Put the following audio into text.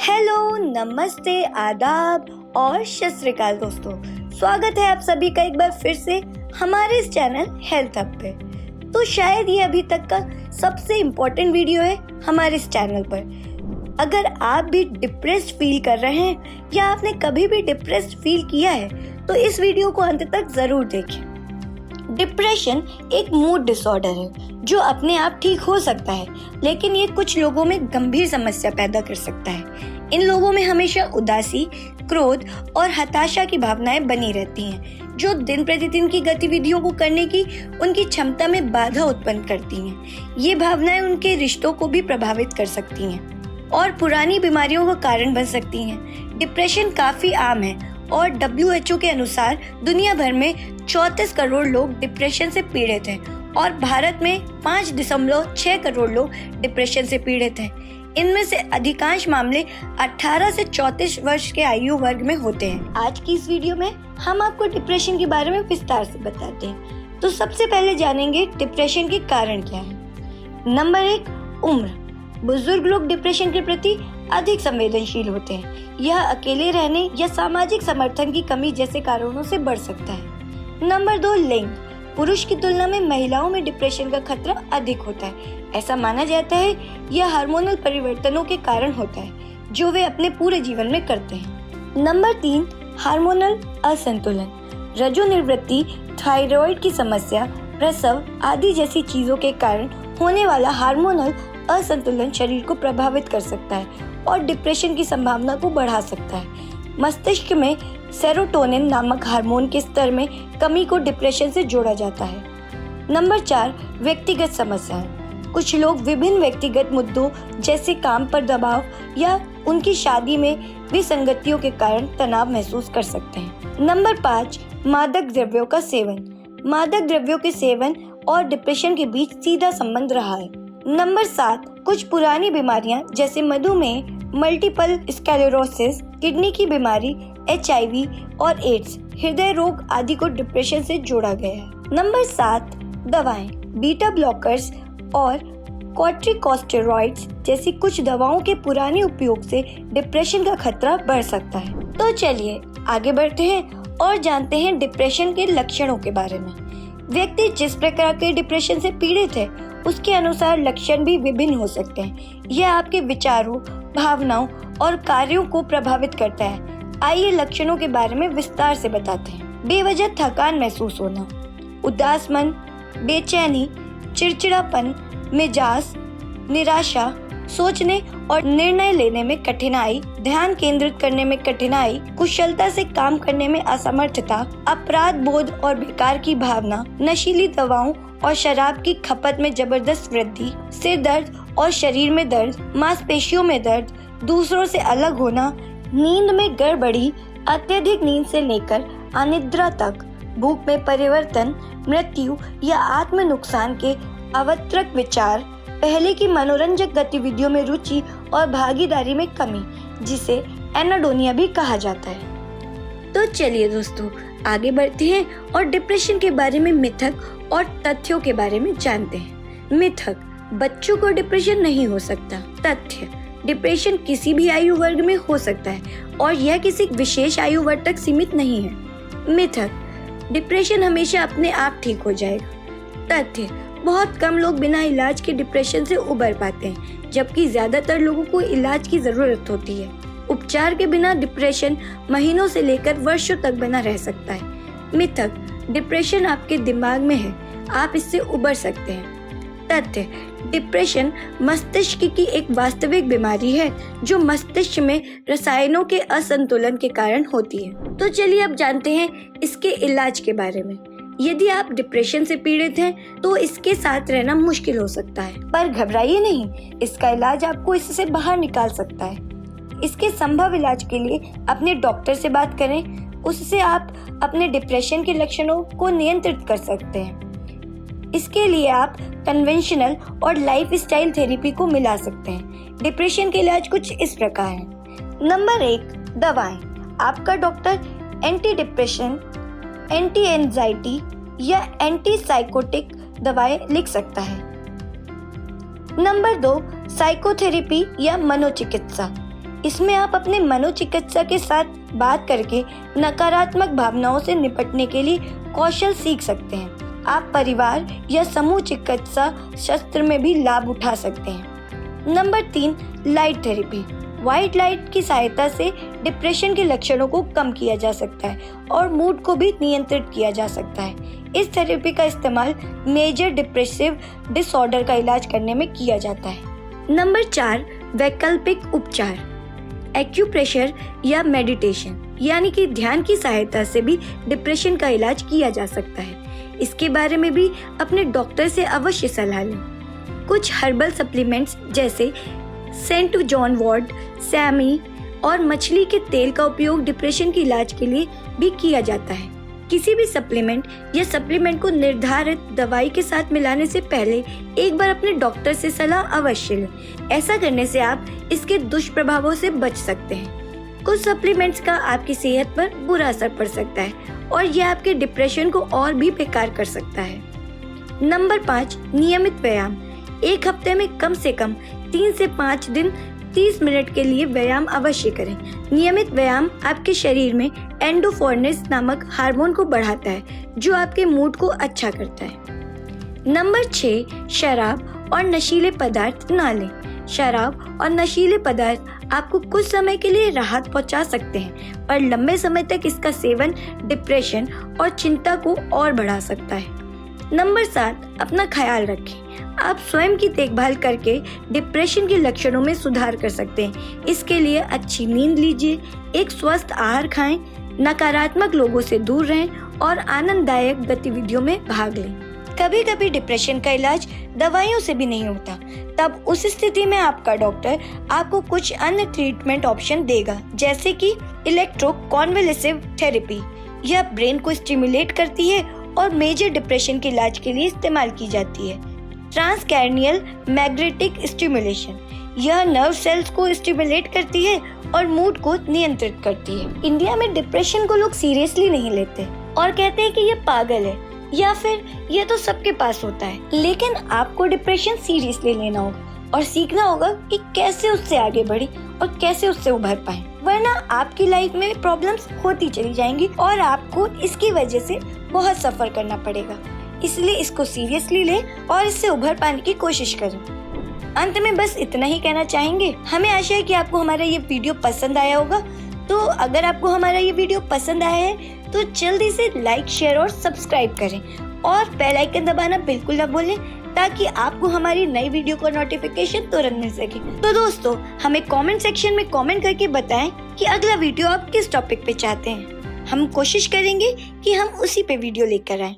Hello, नमस्ते, आदाब और सत श्री अकाल दोस्तों। स्वागत है आप सभी का एक बार फिर से हमारे इस चैनल हेल्थ हब पे। तो शायद ये अभी तक का सबसे इम्पोर्टेंट वीडियो है हमारे इस चैनल पर। अगर आप भी डिप्रेस्ड फील कर रहे हैं या आपने कभी भी डिप्रेस्ड फील किया है तो इस वीडियो को अंत तक जरूर देखें। डिप्रेशन एक मूड डिसऑर्डर है जो अपने आप ठीक हो सकता है, लेकिन ये कुछ लोगों में गंभीर समस्या पैदा कर सकता है। इन लोगों में हमेशा उदासी, क्रोध और हताशा की भावनाएं बनी रहती हैं, जो दिन प्रतिदिन की गतिविधियों को करने की उनकी क्षमता में बाधा उत्पन्न करती हैं। ये भावनाएं उनके रिश्तों को भी प्रभावित कर सकती हैं और पुरानी बीमारियों का कारण बन सकती हैं। डिप्रेशन काफी आम है और WHO के अनुसार दुनिया भर में 34 करोड़ लोग डिप्रेशन से पीड़ित हैं और भारत में 5.6 करोड़ लोग डिप्रेशन से पीड़ित हैं। इनमें से अधिकांश मामले 18 से 34 वर्ष के आयु वर्ग में होते हैं। आज की इस वीडियो में हम आपको डिप्रेशन के बारे में विस्तार से बताते हैं। तो सबसे पहले जानेंगे डिप्रेशन के कारण क्या है। नंबर 1, उम्र। बुजुर्ग लोग डिप्रेशन के प्रति अधिक संवेदनशील होते हैं। यह अकेले रहने या सामाजिक समर्थन की कमी जैसे कारणों से बढ़ सकता है। नंबर 2, लिंग। पुरुष की तुलना में महिलाओं में डिप्रेशन का खतरा अधिक होता है। ऐसा माना जाता है यह हार्मोनल परिवर्तनों के कारण होता है जो वे अपने पूरे जीवन में करते हैं। नंबर 3, हार्मोनल असंतुलन। रजोनिवृत्ति, थायराइड की समस्या, प्रसव आदि जैसी चीजों के कारण होने वाला हार्मोनल असंतुलन शरीर को प्रभावित कर सकता है और डिप्रेशन की संभावना को बढ़ा सकता है। मस्तिष्क में सेरोटोनिन नामक हार्मोन के स्तर में कमी को डिप्रेशन से जोड़ा जाता है। नंबर 4, व्यक्तिगत समस्याएं। कुछ लोग विभिन्न व्यक्तिगत मुद्दों जैसे काम पर दबाव या उनकी शादी में विसंगतियों के कारण तनाव महसूस कर सकते हैं। नंबर 5, मादक द्रव्यों का सेवन। मादक द्रव्यों के सेवन और डिप्रेशन के बीच सीधा संबंध रहा है। नंबर 7, कुछ पुरानी बीमारियां जैसे मधुमेह, मल्टीपल स्क्लेरोसिस, किडनी की बीमारी, HIV और एड्स, हृदय रोग आदि को डिप्रेशन से जोड़ा गया है। नंबर 7, दवाएं। बीटा ब्लॉकर्स और कॉर्टिकोस्टेरॉइड्स जैसी कुछ दवाओं के पुराने उपयोग से डिप्रेशन का खतरा बढ़ सकता है। तो चलिए आगे बढ़ते हैं और जानते हैं डिप्रेशन के लक्षणों के बारे में। व्यक्ति जिस प्रकार के डिप्रेशन से पीड़ित है उसके अनुसार लक्षण भी विभिन्न हो सकते हैं। यह आपके विचारों, भावनाओं और कार्यों को प्रभावित करता है। आइए लक्षणों के बारे में विस्तार से बताते हैं। बेवजह थकान महसूस होना, उदास मन, बेचैनी, चिड़चिड़ापन, मिजाज, निराशा, सोचने और निर्णय लेने में कठिनाई, ध्यान केंद्रित करने में कठिनाई, कुशलता से काम करने में असमर्थता, अपराध बोध और बेकार की भावना, नशीली दवाओं और शराब की खपत में जबरदस्त वृद्धि, सिर दर्द और शरीर में दर्द, मांसपेशियों में दर्द, दूसरों से अलग होना, नींद में गड़बड़ी, अत्यधिक नींद से लेकर अनिद्रा तक, भूख में परिवर्तन, मृत्यु या आत्म नुकसान के अवत्रक विचार, पहले की मनोरंजक गतिविधियों में रुचि और भागीदारी में कमी, जिसे एनाडोनिया भी कहा जाता है। तो चलिए दोस्तों आगे बढ़ते हैं और डिप्रेशन के बारे में मिथक और तथ्यों के बारे में जानते हैं। मिथक, बच्चों को डिप्रेशन नहीं हो सकता। तथ्य, डिप्रेशन किसी भी आयु वर्ग में हो सकता है और यह किसी विशेष आयु वर्ग तक सीमित नहीं है। मिथक, डिप्रेशन हमेशा अपने आप ठीक हो जाएगा। तथ्य, बहुत कम लोग बिना इलाज के डिप्रेशन से उबर पाते हैं, जबकि ज्यादातर लोगों को इलाज की जरूरत होती है। उपचार के बिना डिप्रेशन महीनों से लेकर वर्षों तक बना रह सकता है। मिथक, डिप्रेशन आपके दिमाग में है, आप इससे उबर सकते हैं। तथ्य, डिप्रेशन मस्तिष्क की एक वास्तविक बीमारी है जो मस्तिष्क में रसायनों के असंतुलन के कारण होती है। तो चलिए अब जानते हैं इसके इलाज के बारे में। यदि आप डिप्रेशन से पीड़ित हैं तो इसके साथ रहना मुश्किल हो सकता है, पर घबराइए नहीं, इसका इलाज आपको इससे बाहर निकाल सकता है। इसके संभव इलाज के लिए अपने डॉक्टर से बात करें, उससे आप अपने डिप्रेशन के लक्षणों को नियंत्रित कर सकते हैं। इसके लिए आप कन्वेंशनल और लाइफस्टाइल थेरेपी को मिला सकते हैं। डिप्रेशन के इलाज कुछ इस प्रकार है। नंबर 1, दवाएं। आपका doctor anti depression, anti anxiety या एंटी साइकोटिक दवाएं लिख सकता है। नंबर 2, साइकोथेरेपी या मनोचिकित्सा। इसमें आप अपने मनोचिकित्सक के साथ बात करके नकारात्मक भावनाओं से निपटने के लिए कौशल सीख सकते हैं। आप परिवार या समूह चिकित्सा शस्त्र में भी लाभ उठा सकते हैं। Number 3, light therapy. White light की सहायता से डिप्रेशन के लक्षणों को कम किया जा सकता है और मूड को भी नियंत्रित किया जा सकता है। इस थेरेपी का इस्तेमाल मेजर डिप्रेसिव डिसऑर्डर का इलाज करने में किया जाता है। नंबर 4, वैकल्पिक उपचार। एक्यूप्रेशर या मेडिटेशन यानी कि ध्यान की सहायता से भी डिप्रेशन का इलाज किया जा सकता है। इसके बारे में भी अपने डॉक्टर से अवश्य सलाह लें। कुछ हर्बल सप्लीमेंट्स जैसे सेंट जॉन वॉर्ट, सैमी और मछली के तेल का उपयोग डिप्रेशन के इलाज के लिए भी किया जाता है। किसी भी सप्लीमेंट को निर्धारित दवाई के साथ मिलाने से पहले एक बार अपने डॉक्टर से सलाह अवश्य लें। ऐसा करने से आप इसके दुष्प्रभावों से बच सकते हैं। कुछ सप्लीमेंट्स का आपकी सेहत पर बुरा असर पड़ सकता है और यह आपके डिप्रेशन को और भी बेकार कर सकता है। नंबर 5, नियमित व्यायाम। एक हफ्ते में कम से कम 3 से 5 दिन 30 मिनट के लिए व्यायाम अवश्य करें। नियमित व्यायाम आपके शरीर में एंडोर्फिन्स नामक हार्मोन को बढ़ाता है, जो आपके मूड को अच्छा करता है। नंबर 6, शराब और नशीले पदार्थ ना लें। शराब और नशीले पदार्थ आपको कुछ समय के लिए राहत पहुंचा सकते हैं, पर लंबे समय तक इसका सेवन डिप्रेशन और चिंता को और बढ़ा सकता है। नंबर 7, अपना ख्याल रखें। आप स्वयं की देखभाल करके डिप्रेशन के लक्षणों में सुधार कर सकते हैं। इसके लिए अच्छी नींद लीजिए, एक स्वस्थ आहार खाएं, नकारात्मक लोगों से दूर रहें और आनंददायक गतिविधियों में भाग लें। कभी कभी डिप्रेशन का इलाज दवाइयों से भी नहीं होता, तब उस स्थिति में आपका डॉक्टर आपको कुछ अन्य ट्रीटमेंट ऑप्शन देगा, जैसे कि इलेक्ट्रोकन्वल्सिव थेरेपी। यह ब्रेन को स्टिमुलेट करती है और मेजर डिप्रेशन के इलाज के लिए इस्तेमाल की जाती है। ट्रांसक्रैनियल मैग्नेटिक स्टिमुलेशन, यह नर्व सेल्स को स्टिमुलेट करती है और मूड को नियंत्रित करती है। इंडिया में डिप्रेशन को लोग सीरियसली नहीं लेते और कहते हैं कि ये पागल है या फिर ये तो सबके पास होता है। लेकिन आपको डिप्रेशन सीरियसली लेना होगा और सीखना होगा कि कैसे उससे आगे बढ़े और कैसे उससे उभर पाए, वरना आपकी लाइफ में प्रॉब्लम्स होती चली जाएंगी और आपको इसकी वजह से बहुत सफर करना पड़ेगा। इसलिए इसको सीरियसली लें और इससे उभर पाने की कोशिश करें। अंत में बस इतना ही कहना चाहेंगे। हमें आशा है कि आपको हमारा ये वीडियो पसंद आया होगा। तो अगर आपको हमारा ये वीडियो पसंद आया है तो जल्दी से लाइक, शेयर और सब्सक्राइब करें और बेल आइकन दबाना बिल्कुल न भूलें, ताकि आपको हमारी नई वीडियो का नोटिफिकेशन तुरंत मिल सके। तो दोस्तों, हमें कमेंट सेक्शन में कमेंट करके बताएं कि अगला वीडियो आप किस टॉपिक पे चाहते हैं। हम कोशिश करेंगे कि हम उसी पे वीडियो लेकर आएं।